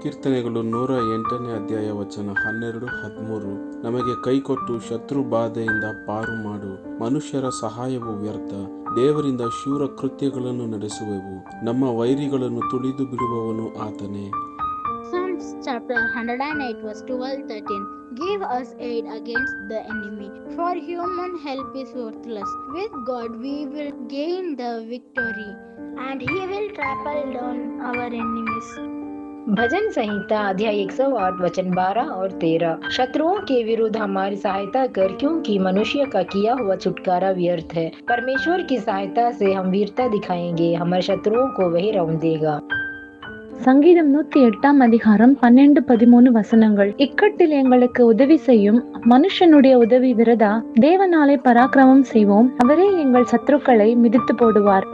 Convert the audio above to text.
ಕೀರ್ತನೆಗಳು 108ನೇ ಅಧ್ಯಾಯ ವಚನ 12-13. ನಮಗೆ ಕೈಕೊಟ್ಟು ಶತ್ರು ಬಾಧೆಯಿಂದ ಪಾರು ಮಾಡು. ಮನುಷ್ಯರ ಸಹಾಯವು ವ್ಯರ್ಥ, ದೇವರಿಂದ ಶೂರ ಕೃತ್ಯಗಳನ್ನು ನಡೆಸುವೆವು. ನಮ್ಮ ವೈರಿಗಳನ್ನು ತುಳಿದು ಬಿಡುವವನು ಆತನೇ. Psalms chapter 108 verse 12-13. Give us aid against the enemy, for human help is worthless. With God we will gain the victory, and He will trample down our enemies. भजन संहिता अध्याय 108 वचन 12 और 13। शत्रुओं के विरुद्ध हमारी सहायता कर, क्योंकि मनुष्य का किया हुआ छुटकारा व्यर्थ है। परमेश्वर की सहायता से हम वीरता दिखाएंगे, हमारे शत्रुओं को वही रौंदेगा। சங்கீதம் 108ஆம் அதிகாரம் 12-13 வசனங்கள். இக்கட்டில் எங்களுக்கு உதவி செய்யும், மனுஷனுடைய உதவி விரதா. தேவனாலே பராக்கிரமம் செய்வோம், அவரே எங்கள் சத்துருக்களை மிதித்து போடுவார்.